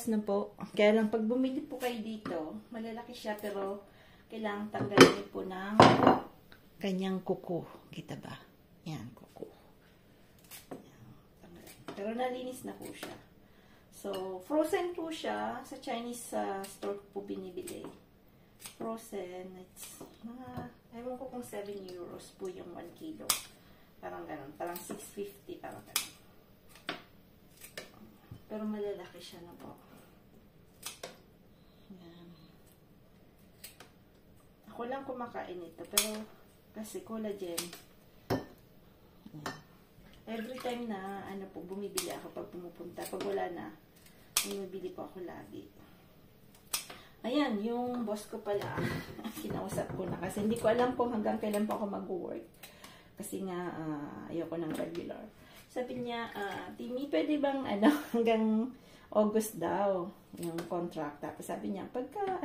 size na po. Kaya lang pag bumili po kayo dito, malalaki siya pero kailangan tanggalin po ng kanyang kuko. Kita ba? Yan, kuko. Pero nalinis na po siya. So, frozen po siya. Sa Chinese store po binibili. Frozen. It's, ewan ko kung 7 euros po yung 1 kilo. Parang ganun. Parang 6.50. Parang ganun. Pero malalaki siya na po. Yan. Ako lang kumakain ito. Pero kasi collagen. Yan. Every time na ano po, bumibili ako pag pumupunta. Pag wala na, bumibili po ako lagi. Ayan, yung boss ko pala, kinausap ko na. Kasi hindi ko alam kung hanggang kailan po ako mag-work. Kasi nga, ayoko ng regular. Sabi niya, Timmy, pwede bang hanggang August daw yung contract. Tapos sabi niya, pagka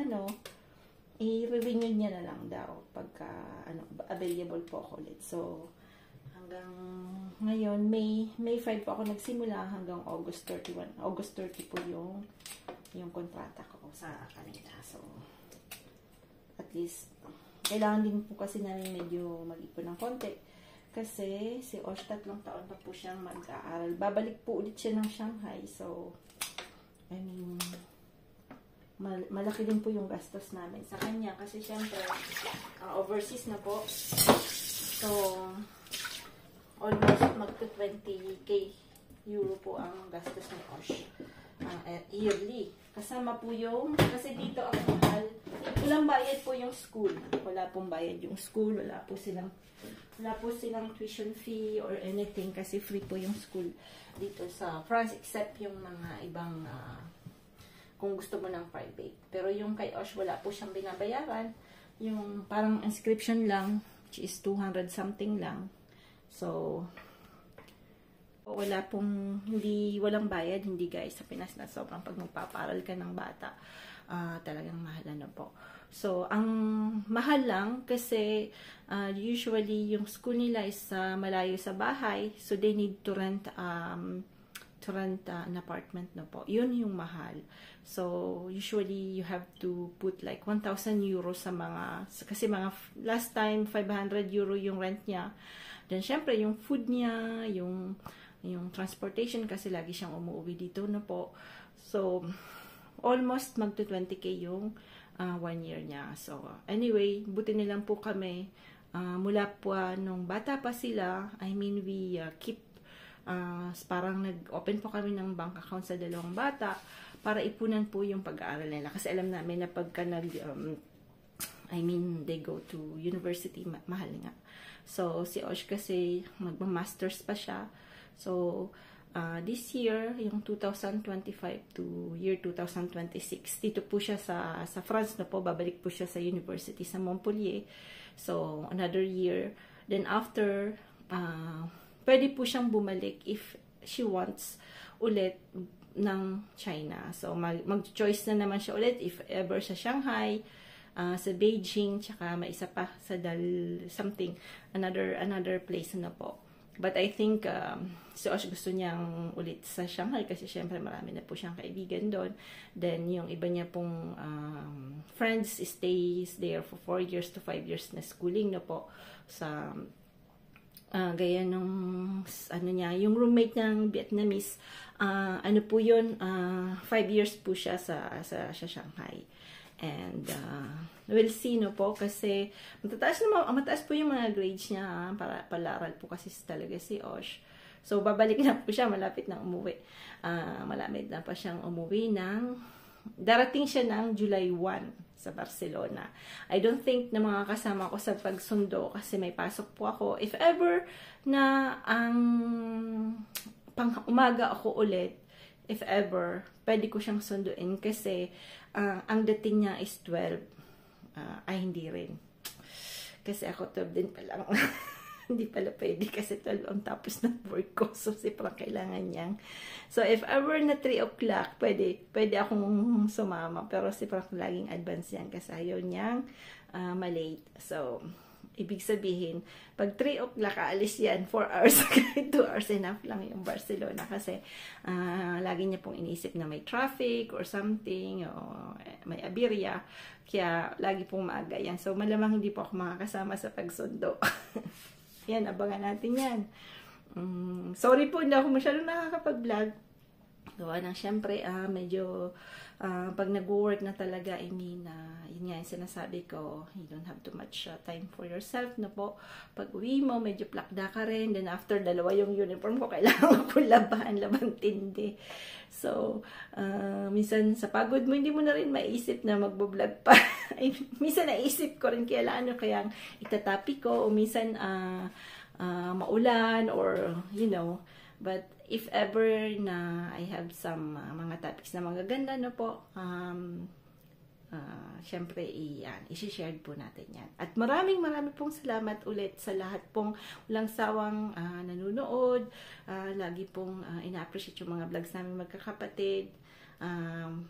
i-renew niya na lang daw. Pagka available po ako ulit. So, hanggang ngayon, May 5 po ako nagsimula hanggang August 31. August 30 po yung kontrata ko sa kanila. So, at least, kailangan din po kasi namin medyo mag-ipon ng konti. Kasi si Osh 3 taon pa po siyang mag-aaral. Babalik po ulit siya ng Shanghai. So, I mean, malaki din po yung gastos namin sa kanya. Kasi syempre, overseas na po. So, almost magto-20k euro po ang gastos ni Osh yearly. Kasama po yung, kasi dito ang mahal, walang bayad po yung school. Wala pong bayad yung school. Wala po silang tuition fee or anything kasi free po yung school dito sa France except yung mga ibang kung gusto mo ng private. Pero yung kay Osh, wala po siyang binabayaran. Yung parang inscription lang, which is 200 something lang. So, walang bayad, hindi guys, sa Pinas na sobrang pag magpaparal ka ng bata, talagang mahal na po. So, ang mahal lang kasi usually yung school nila is malayo sa bahay, so they need to rent an apartment na po. Yun yung mahal. So, usually you have to put like 1,000 euros sa kasi last time 500 euro yung rent niya. Then syempre yung food niya, yung transportation kasi lagi siyang umuwi dito na po. So, almost magto 20k yung 1 year niya. So, anyway, buti nilang po kami. Mula po nung bata pa sila, I mean, we keep, parang nag-open po kami ng bank account sa dalawang bata para ipunan po yung pag-aaral nila. Kasi alam namin na pagka they go to university, mahal nga. So, si Osh kasi magma-masters pa siya. So, this year, yung 2025 to year 2026, dito po siya sa France na po, babalik po siya sa university sa Montpellier. So, another year. Then after, pwede po siyang bumalik if she wants ulit ng China. So, mag-choice na naman siya ulit if ever sa Shanghai, sa Beijing, tsaka may isa pa sa another place na po. But I think si Osh gusto niyang ulit sa Shanghai kasi syempre marami na po siyang kaibigan doon. Then yung iba niya pong friends stays there for 4 years to 5 years na schooling na po sa gaya nung niya, yung roommate ng Vietnamese, po yun, 5 years po siya sa Shanghai. And we'll see po kasi mataas po yung mga grades niya para palaral po kasi talaga si Osh. So babalik na po siya, malapit na umuwi. Malapit na pa siyang umuwi darating siya ng July 1 sa Barcelona. I don't think na mga kasama ko sa pagsundo kasi may pasok po ako. If ever na pang umaga ako ulit, if ever, pwede ko siyang sunduin kasi ang dating niya is 12. Ay, hindi rin. Kasi ako 12 din pa lang. Hindi pala pwede kasi 12 ang tapos ng work ko. So, parang kailangan niyang. So, if ever na 3 o'clock, pwede akong sumama. Pero parang laging advance yan kasi ayaw niyang malate. So, Ibig sabihin, pag 3 o'clock aalis yan, 4 hours, 2 hours enough lang yung Barcelona kasi lagi niya pong inisip na may traffic or something, o may aberya, kaya lagi pong maaga yan. So, malamang hindi po ako makakasama sa pagsundo. Yan, abangan natin yan. Sorry po, hindi ako masyadong nakakapag-vlog. Gawa ng syempre, medyo pag nag-work na talaga, I mean, yun nga yung sinasabi ko, you don't have too much time for yourself na po. Pag uwi mo, medyo plakda ka rin. Then after, dalawa yung uniform ko, kailangan ko laban tindi. So, minsan sa pagod mo, hindi mo na rin maisip na magbo-vlog pa. Minsan naisip ko rin kaya itatapi ko, o minsan maulan, or, you know, but if ever na I have some mga topics na magaganda na po, syempre i-share po natin yan. At maraming pong salamat ulit sa lahat pong walang sawang nanonood. Lagi pong ina-appreciate yung mga vlogs namin magkakapatid.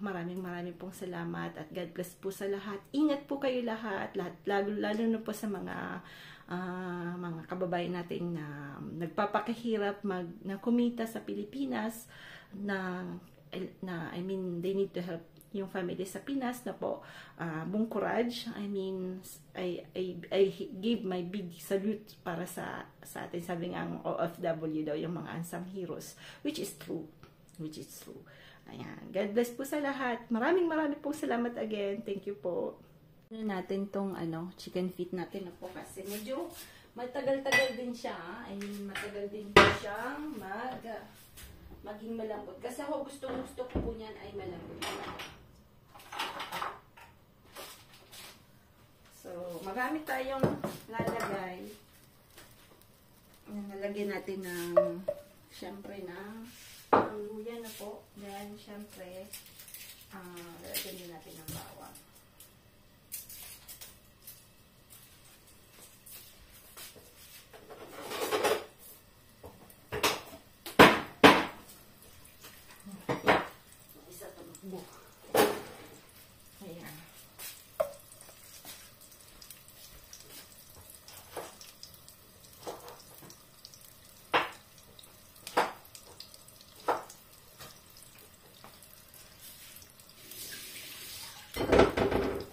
Maraming pong salamat at God bless po sa lahat. Ingat po kayo lahat lalo na po sa mga kababayan natin na nagpapakahirap na kumita sa Pilipinas, na I mean, they need to help yung family sa Pinas na po. Buong courage. I mean, I give my big salute para sa atin. Sabi nga ang OFW daw, yung mga unsung heroes, which is true. Ayan. God bless po sa lahat. Maraming pong salamat again. Thank you po. Natin tong chicken feet natin na po kasi medyo matagal-tagal din siya. I mean, matagal din po siyang maging malambot. Kasi ako gusto ko po niyan ay malambot. So, marami tayong lalagay. Nalagyan natin ng syempre ng luya na po. Then, syempre, lalagyan din natin ng bawang. Ayan.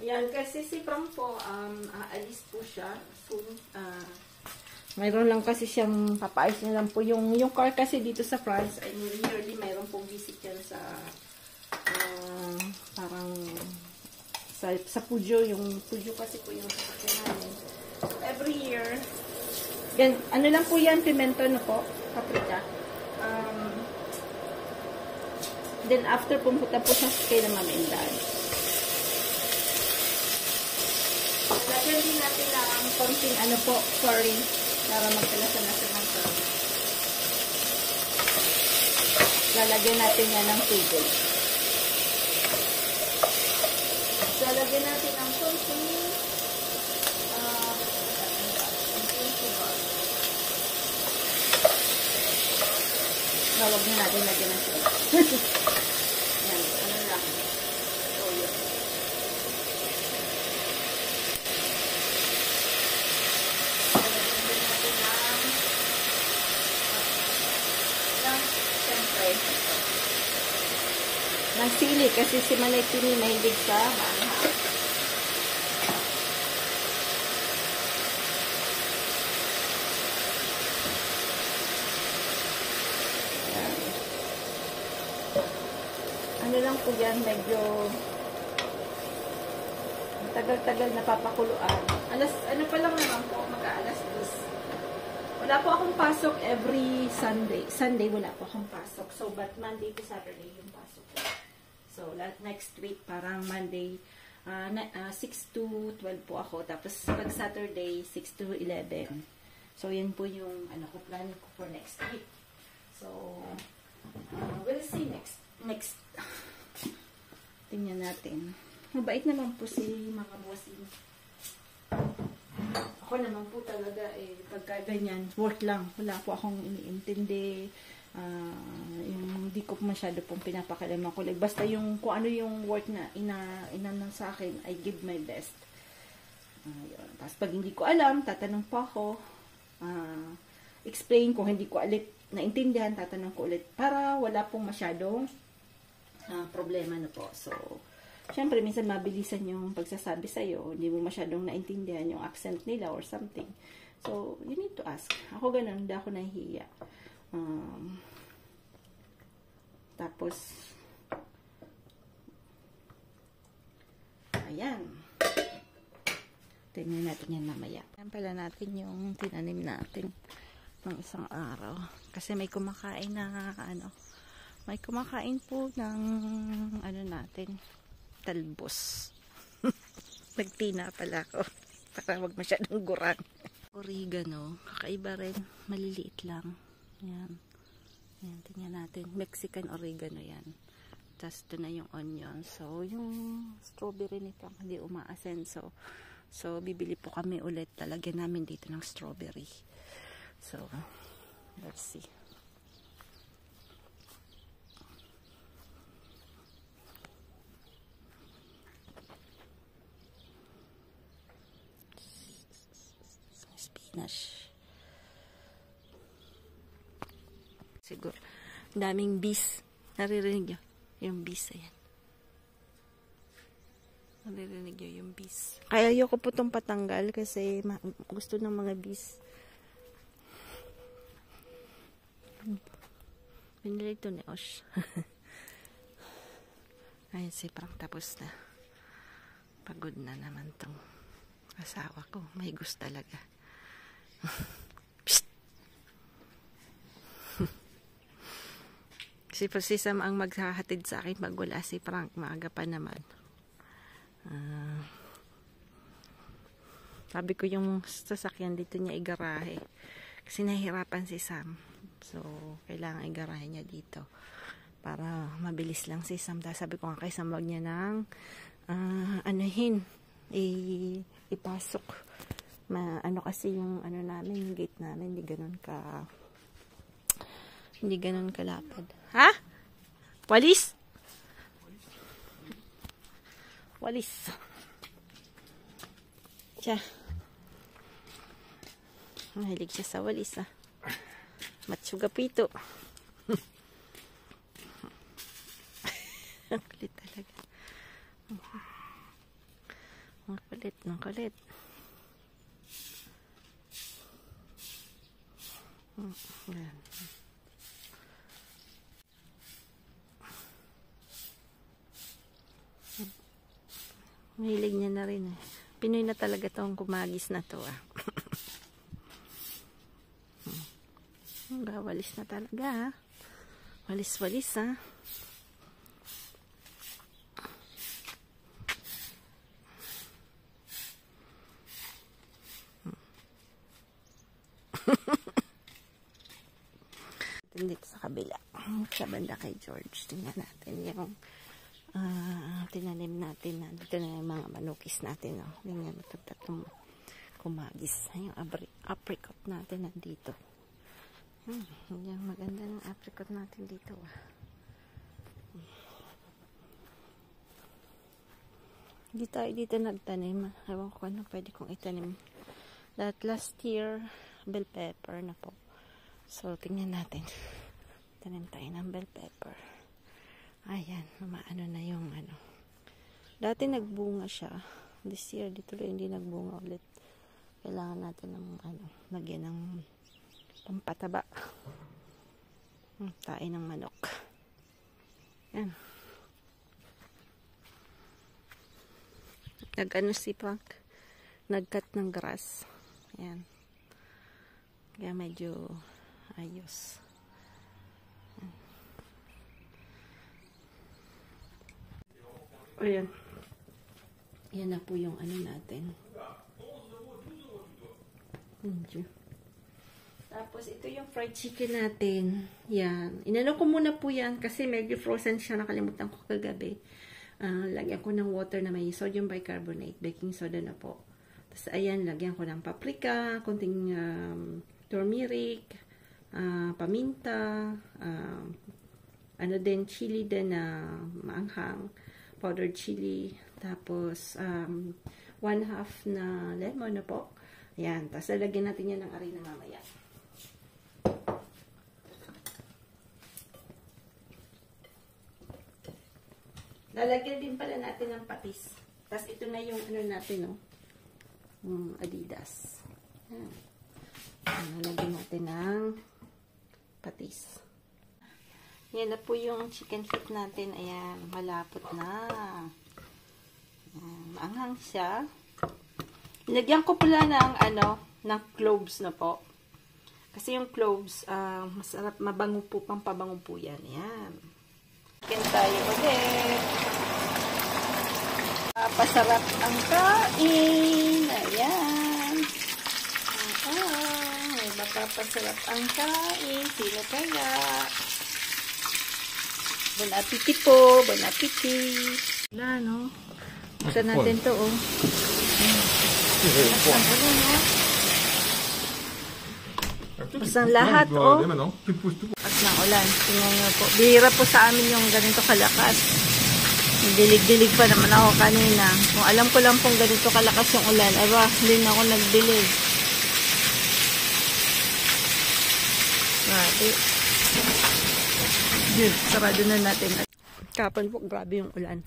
Ayan, kasi si Pam po, aalis po siya. Soon, mayroon lang kasi siyang papaayos niya lang po. Yung car kasi dito sa France, I mean, yearly mayroon pong visit yan sa parang sa Pujo. Yung Pujo kasi po yung sasakyan namin. So, every year, yan, ano lang po yan, pimento na po, paprika. Then after, pumunta po siya kay na Mama and Dad. Lagyan din natin lang konting curry para magkalasa-lasa ng curry. Lalagyan natin yan ng tubig. So, lalagyan natin ng konting sugar. Huwag na natin lagyan ng sugar. Yan, lang. So, yun. Ng sili kasi si Manay Tini mahilig sa manghang. Ano lang po yan, medyo tagal-tagal napapakuluan. Ano pa lang naman po, mag-aalas 10. Wala po akong pasok every Sunday. Sunday wala po akong pasok. So, but Monday to Saturday yung pasok ko. So, next week, parang Monday, 6 to 12 po ako. Tapos, pag Saturday, 6 to 11. So, yun po yung, planning ko for next week. So, we'll see next. Tingnan natin. Mabait naman po si mga bossing. Ako naman po talaga, pagka ganyan, work lang. Wala po akong iniintindi. Yung hindi ko masyado pong pinapakalaman ko. Basta kung ano yung work na inanang sa akin, I give my best. Ayun. Tapos pag hindi ko alam, tatanong po ako. Explain kung hindi ko ulit naintindihan, tatanong ko ulit para wala pong masyadong problema na po. So, syempre, minsan mabilisan yung pagsasabi sa'yo. Hindi mo masyadong naintindihan yung accent nila or something. So, you need to ask. Ako ganun, hindi ako nahihiya. Tapos, ayan. Tingnan natin yan mamaya. Ayan pala natin yung tinanim natin ng isang araw. Kasi may kumakain na, may kumakain po ng, natin, talbos. Nagtina pala ako para wag masyadong gurang. Oregano, kakaiba rin, maliliit lang. Yan. Yan, tingnan natin. Mexican oregano yan. Tapos ito na yung onion. So, yung strawberry nito hindi umaasenso. So, bibili po kami ulit. Talagyan namin dito ng strawberry. So, let's see. Spinach. Siguro. Daming bees. Naririnig nyo? Yung bees, ayan. Naririnig nyo yung bees. Kaya ayoko po itong patanggal kasi gusto ng mga bees. Binili ito ni Osh. Ayun si Frank, tapos na. Pagod na naman tong asawa ko. May gusto talaga. Si Sam ang maghahatid sa akin pag wala si Frank. Maaga pa naman. Sabi ko yung sasakyan dito niya igarahe. Kasi nahihirapan si Sam. So, kailangan igarahe niya dito. Para mabilis lang si Sam. Sabi ko nga kay Sam, wag niya nang ipasok. Kasi yung namin, yung gate namin, hindi ganun kalapad. Ha? Walis? Walis. Siya. Mahilig siya sa walis, Matsugapito. Ang kulit talaga. Ang kulit. Ayan. Mahilig niya na rin Pinoy na talaga tong kumagis na to Walis na talaga Walis-walis dito sa kabila sa banda kay George. Tingnan natin yung tinanim natin dito na yung mga manukis natin tingnan mo tatlong kumagis yung apricot natin nandito yung maganda ng apricot natin dito hindi tayo dito nagtanim ewan ko ano pwede kong itanim last year bell pepper na po. So, tingnan natin. Tanim tayo ng bell pepper. Ayan, maano na yung Dati nagbunga siya. This year, dito rin hindi nagbunga ulit. Kailangan natin ng lagyan ng pampataba. Tae ng manok. Yan. Si Frank. Nag-cut ng grass. Ayan. Kaya medyo ayos. Ayan. Yan na po yung natin. Tapos ito yung fried chicken natin. Yan. Inano ko muna po yan kasi medyo frozen siya. Nakalimutan ko kagabi. Lagyan ko ng water na may sodium bicarbonate. Baking soda na po. Tapos ayan, lagyan ko ng paprika, konting turmeric, paminta, chili din na maanghang, powdered chili, tapos 1/2 na lemon na po. Ayan. Tapos lalagyan natin yan ng arena mamaya. Lalagyan din pala natin ng patis. Tapos ito na yung ano natin, no? Adidas. Ayan. Lalagyan natin ng patis. Yan na po yung chicken feet natin. Ayan, malapot na. Maanghang siya. Nilagyan ko pala ng ng cloves na po. Kasi yung cloves, masarap, mabango po, pampabango po yan. Ayan. Chicken tayo ulit. Pasarap ang kain. Ayan. May mapapasarap ang kain. Sino kaya? Bon appetit po. Bon appetit. Wala, no? Buksan natin to, oh. Buksan lahat, oh. At ng ulan. Tingnan nyo po. Bihira po sa amin yung ganito kalakas. Dilig-dilig pa naman ako kanina. Kung alam ko lang pong ganito kalakas yung ulan, aba, hindi na ako nagdilig. Grabe. Sarado na natin. Kapon po, grabe yung ulan.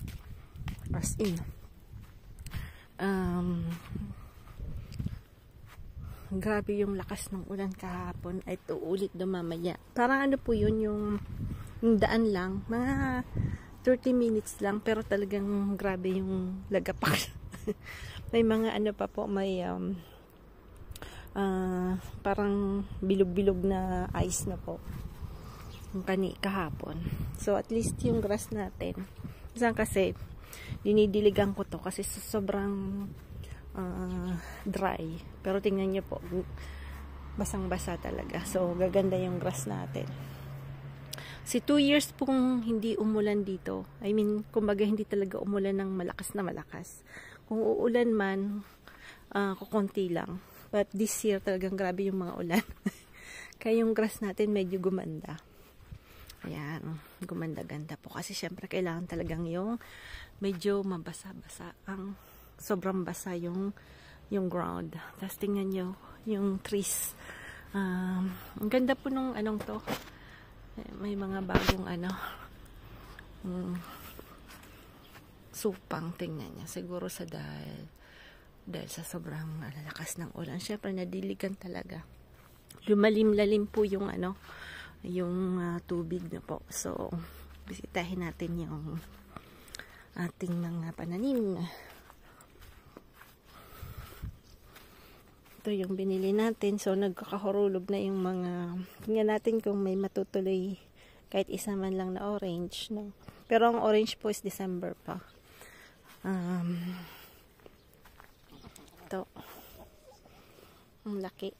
As in. Grabe yung lakas ng ulan kahapon. Ay, ito ulit dumamaya. Parang ano po yun, yung daan lang. Mga 30 minutes lang. Pero talagang grabe yung lagapak. May mga ano pa po, may parang bilog-bilog na ice na po. Yung kahapon. So, at least yung grass natin. Saan kasi, dinidiligan ko to kasi sobrang dry. Pero tingnan nyo po, basang-basa talaga. So, gaganda yung grass natin. Si 2 years pong hindi umulan dito. I mean, kumbaga hindi talaga umulan ng malakas na malakas. Kung uulan man, kukunti lang. But this year talagang grabe yung mga ulan. Kaya yung grass natin medyo gumanda. Ayan, gumanda-ganda po. Kasi syempre kailangan talagang yung medyo mabasa-basa. Sobrang basa yung ground. Tapos tingnan nyo yung trees. Ang ganda po nung anong to. May mga bagong supang, tingnan nyo. Siguro sa dahil sa sobrang lakas ng ulan. Syempre nadiligan talaga. Lumalim-lalim po yung yung tubig na po. So, bisitahin natin yung ating mga pananim. Ito yung binili natin. So, nagkakahurulog na yung mga, tingnan natin kung may matutuloy kahit isa man lang na orange. No? Pero ang orange po is December pa. Ito. Ang laki.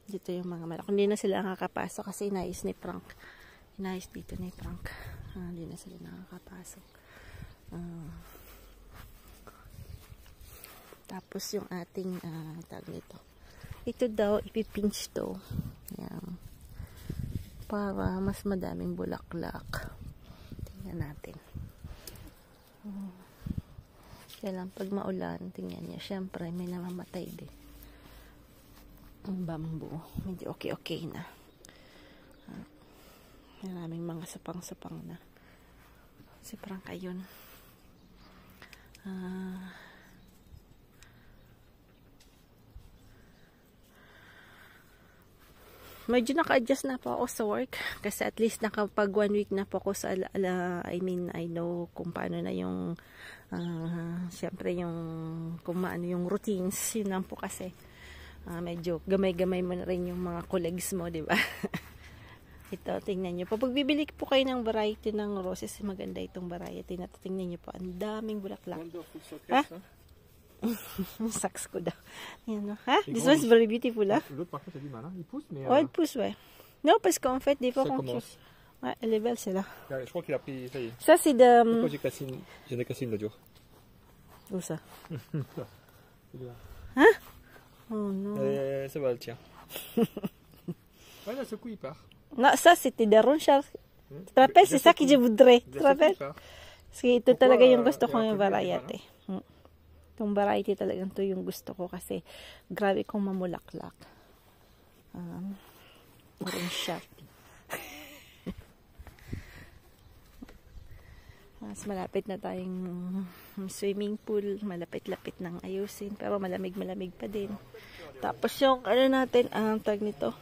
Dito yung mga malaki. Hindi na sila nakakapasok kasi inayos ni Frank. Inayos dito ni Frank. Hindi na sila nakakapasok. Tapos yung ating tag nito. Ito daw, ipipinch to. Yan. Para mas madaming bulaklak. Tingnan natin. Kaya lang pag maulan, tingnan niya. Syempre, may namamatay din. Ang bamboo. Medyo okay na. Maraming mga sapang-sapang na. Si Frank ayun. Medyo naka-adjust na po ako sa work. Kasi at least nakapag 1 week na po ako sa I know kung paano na yung syempre yung kung maano yung routines. Yun lang po kasi. Medyo gamay-gamay mo na rin yung mga colleagues mo, di ba? Ito, tingnan nyo. Pag bibili po kayo ng variety ng roses, maganda itong variety na to. Tingnan nyo po. Ang daming bulaklak. Ha? Saks ko daw. Yan, no? Ha? This one's very beautiful, ha? L'autre, par contre, c'est du mal, hein? Il pousse, mais... Ouais, il pousse, ouais. Non, parce qu'en fait, des fois, ça quand commence. Ouais, elle est belle, celle-là. Je crois qu'il a pris... Ça y est. Ça, c'est de... Pourquoi j'en ai cassé une l'autre jour? Où ça? Là. Hein? Oh non. Ça va, elle tient. Ouais, là, ce coup, il part. Non, ça, c'était des ronds, Charles. Tu te rappelles? C'est ça que je voudrais. Tu te rappelles? Sige, ito talaga yung gusto ko yung variety. Itong variety talagang to yung gusto ko kasi grabe kong mamulaklak. Orange siya. Mas malapit na tayong swimming pool. Malapit-lapit ng ayusin. Pero malamig-malamig pa din. Tapos yung ano natin, tag nito.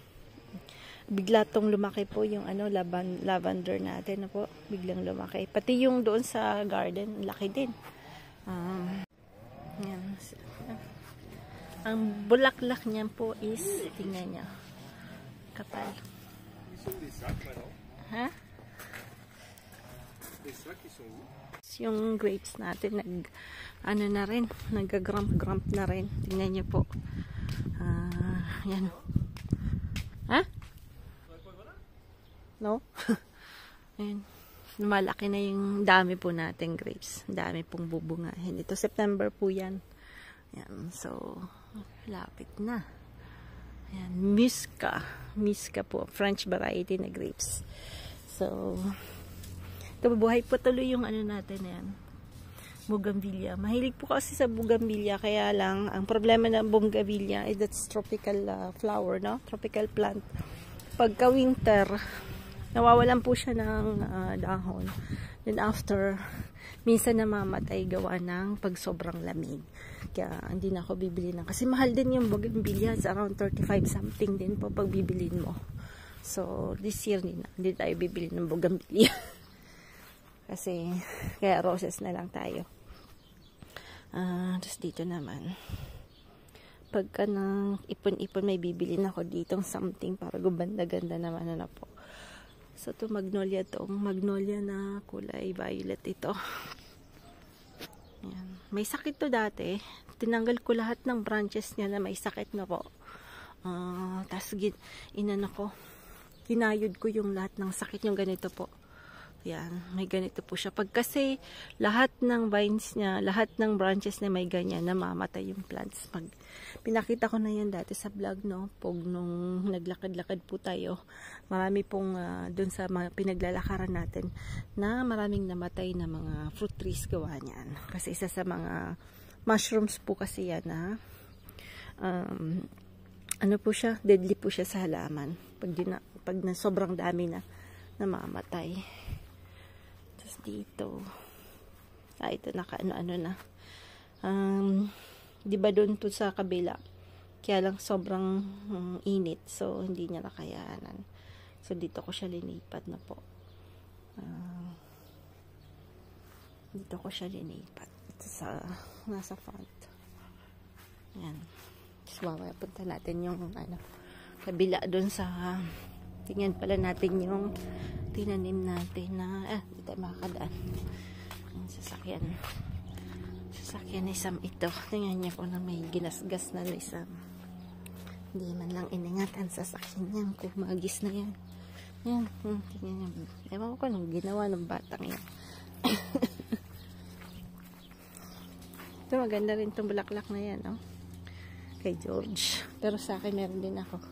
Bigla tong lumaki po yung lavender natin na po. Biglang lumaki. Pati yung doon sa garden, laki din. Yan. Ang bulaklak niyan po is, tingnan niya, kapal. Ha? Yung grapes natin, nag-grump na rin. Tingnan niyo po. Yan. Ha? No? Ayan. Malaki na yung dami po natin grapes. Dami pong bubungahin. Ito September po yan. Ayan. So, lapit na. Ayan. Musca. Musca po. French variety na grapes. So, ito buhay po tuloy yung ano natin yan. Bougainvillea. Mahilig po kasi sa bougainvillea. Kaya lang, ang problema ng bougainvillea is that's tropical flower, no? Tropical plant. Pagka winter, nawawalan po siya ng dahon. Then after, minsan namamatay gawa ng pag sobrang lamig. Kaya hindi na ako bibili ng. Kasi mahal din yung bougainvillea. It's around 35 something din po pag bibilin mo. So, this year hindi tayo bibili ng bougainvillea. Kasi, kaya roses na lang tayo. Tapos dito naman. Pagka nang ipon-ipon may bibilin ako ditong something para gumanda-ganda naman na po. So, ito magnolia magnolia na kulay violet ito. Ayan. May sakit to dati. Tinanggal ko lahat ng branches niya na may sakit na po. Tapos, kinayod ko yung lahat ng sakit yung ganito po. Yan, may ganito po siya. Pag kasi lahat ng vines niya, lahat ng branches na may ganyan, namamatay yung plants. Pinakita ko na yan dati sa vlog, no? Pag nung naglakad-lakad po tayo, marami pong dun sa mga pinaglalakaran natin na maraming namatay na mga fruit trees gawa niyan. Kasi isa sa mga mushrooms po kasi yan na ano po siya, deadly po siya sa halaman. Pag na sobrang dami na namamatay. Dito ito naka-ano na di ba doon to sa kabila kaya lang sobrang init so hindi niya nakayanan so dito ko siya linipat na po dito ko siya linipat ito sa nasa front yan so punta natin yung kabila doon sa tingnan pala natin yung tinanim natin na hindi tayo makakadaan ang sasakyan ni Sam ito. Tingnan niya po na may ginasgas na Sam. Hindi man lang iningatan sa sasakyan niya kung magis na yan. Yan, tingnan niya. Ewan ko nung ginawa ng batang yan. Ito maganda rin itong bulaklak na yan, no? Kay George. Pero sa akin meron din ako.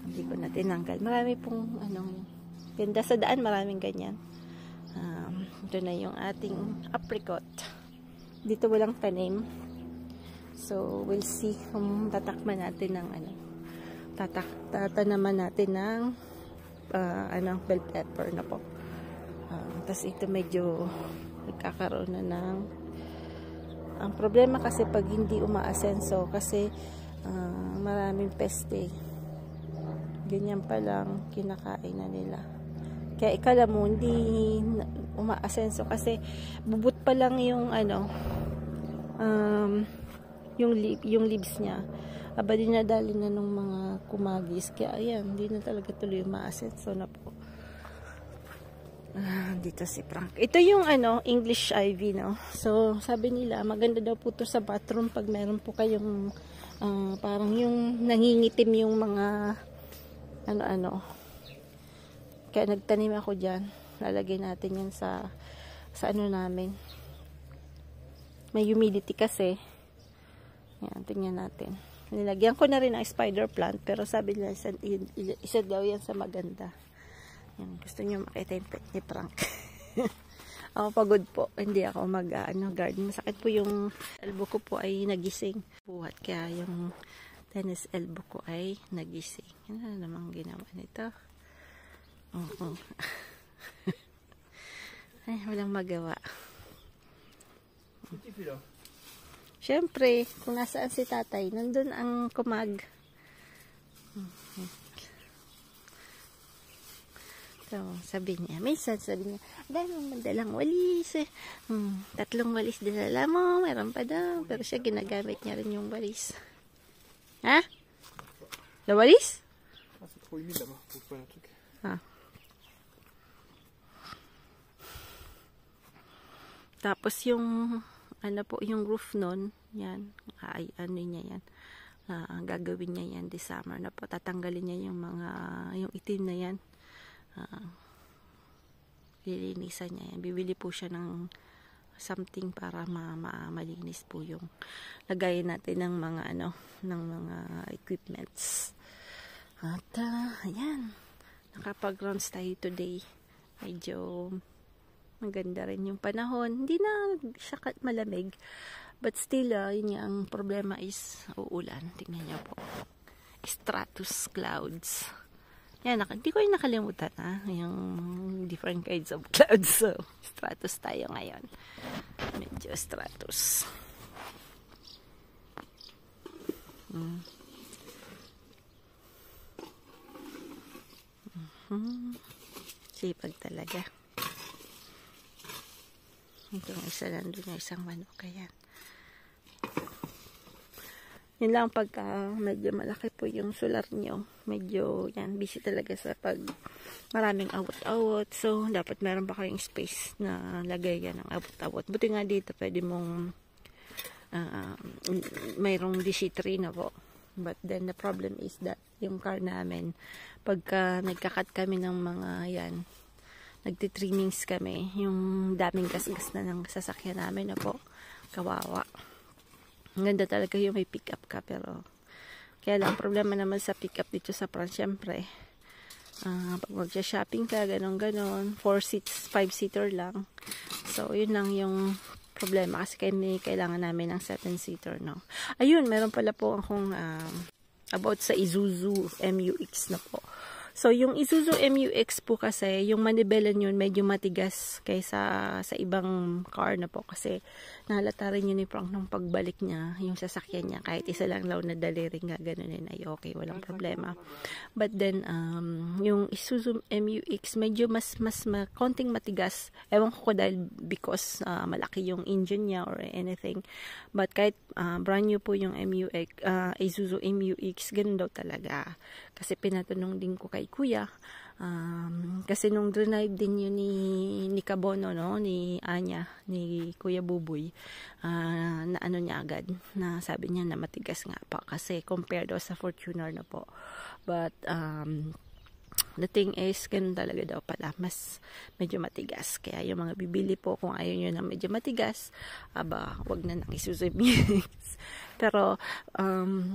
Hindi ko na tinanggal. Marami pong ganda sa daan, maraming ganyan. Ito na yung ating apricot. Dito walang tanim. So, we'll see kung tatakman natin ng tatanaman natin ng bell pepper na po. Tapos ito medyo nagkakaroon na ng ang problema kasi pag hindi umaasenso kasi maraming peste. Ganyan pa lang kinakain na nila. Kaya ikala mo hindi umaasenso kasi bubut pa lang yung yung leaves niya. Aba dinadali na ng mga kumagis. Kaya ayan, hindi na talaga tuloy umaasenso na po. Dito si Frank. Ito yung English ivy, no? So, sabi nila, maganda daw po to sa bathroom pag meron po kayong parang yung nangingitim yung mga kaya nagtanim ako dyan. Lalagay natin yan sa namin. May humidity kasi. Yan, tingnan natin. Nilagyan ko na rin ang spider plant pero sabi nila isa daw yan sa maganda. Yan, gusto nyo makita yung pet ni Frank. Ako pagod po. Hindi ako garden. Masakit po yung elbow ko po ay nagising. Buhat kaya yung tennis elbow ko ay nagising. Ano namang ginawa nito? Oo. Ay, walang magawa. Siyempre, kung nasaan si tatay, nandun ang kumag. So, sabi niya, minsan sabi niya, dahil mong madalang walis eh. 3 walis dinala mo, meron pa daw. Pero siya ginagamit niya rin yung walis. Ha? Na walis? Ah. Tapos yung, yung roof nun, yan, niya yan. Gagawin niya yan this summer na po. Tatanggalin niya yung itim na yan. Lilinisan niya yan. Bibili po siya ng something para malinis po yung lagayin natin ng mga ng mga equipments. At ayan, nakapag-rounds tayo today. Medyo maganda rin yung panahon. Hindi na siya malamig, but still yun nga, ang problema is uulan. Tingnan niyo po, stratus clouds. Yan, hindi ko yung nakalimutan yung different kinds of clouds. So, stratus tayo ngayon. Medyo stratus. Sipag talaga. Itong isa nandun yung isang manok. Ayan. Yun lang pagka medyo malaki po yung solar nyo. Medyo yan, busy talaga sa pag maraming awot-awot. So, dapat meron pa kayong space na lagay yan ng awot-awot. Buti nga dito, pwede mong mayroong DC3 na po. But then, the problem is that yung car namin, pagka nagkakat kami ng mga yan, nagtitrimmings kami, yung daming gasgas na ng sasakyan namin na po. Kawawa. Ang ganda talaga yung may pick up ka, pero kaya lang problema naman sa pick up dito sa France, syempre pag mag-shopping ka, ganon 4 seats, 5-seater lang. So yun lang yung problema, kasi kailangan namin ng 7-seater, no. Ayun, meron pala po akong about sa Isuzu MU-X na po. So, yung Isuzu MU-X po kasi, yung manibelan yun medyo matigas kaysa sa ibang car na po. Kasi, nahalata rin yun ni Frank nung pagbalik niya, yung sasakyan niya. Kahit isa lang law na daliring nga, ganunin ay okay, walang problema. But then, yung Isuzu MU-X, medyo mas konting matigas. Ewan ko dahil because malaki yung engine niya or anything. But kahit brand new po yung Isuzu MU-X, ganun daw talaga. Kasi pinatanong din ko kay Kuya, kasi nung drive din yun ni Kabono, no, ni Anya, ni Kuya Buboy, na niya agad, na sabi niya na matigas nga pa kasi compared sa Fortuner na po. But the thing is, ganun talaga daw pala, mas medyo matigas. Kaya yung mga bibili po, kung ayaw nyo ng medyo matigas, wag na nang Isuzu MU-X. Pero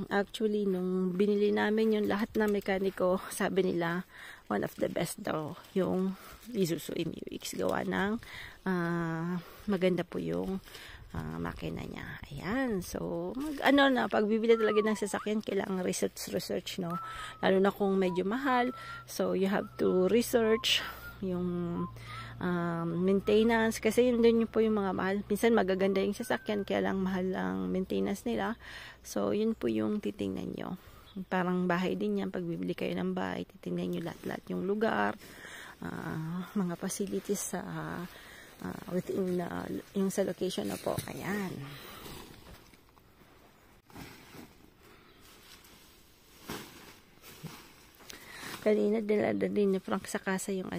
actually, nung binili namin yung lahat ng mekaniko, sabi nila one of the best daw yung Isuzu MU-X. Gawa ng maganda po yung makina niya. Ayan. So, pag bibili talaga ng sasakyan, kailangan research, no? Lalo na kung medyo mahal. So, you have to research yung maintenance. Kasi yun din po yung mga mahal. Minsan magaganda yung sasakyan, kaya lang mahal ang maintenance nila. So, yun po yung titingnan nyo. Parang bahay din yan. Pag bibili kayo ng bahay, titingnan nyo lahat-lahat yung lugar, mga facilities sa within yung sa location na po. Ayan. Kanina dinala din ni Frank sa kasa yung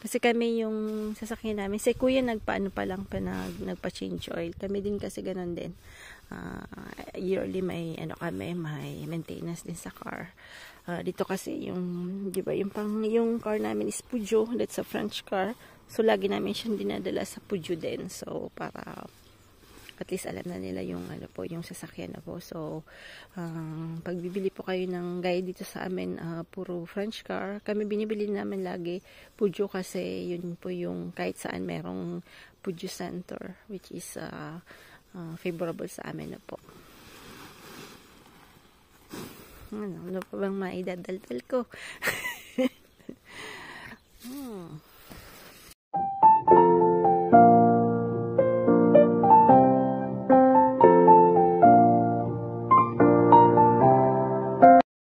kasi kami yung sasakyan namin, si Kuya nagpa-change oil. Kami din kasi ganun din. Yearly may may maintenance din sa car. Dito kasi yung, di ba, yung car namin is Peugeot, that's a French car. So lagi namin siyang dinadala sa Peugeot din. So para at least alam na nila yung ano po, yung sasakyan na po. So pag bibili po kayo ng gaya dito sa amin, puro French car, kami binibili namin lagi Peugeot kasi yun po yung kahit saan merong Peugeot Center, which is favorable sa amin na po. Ano pa bang maidadaldal ko?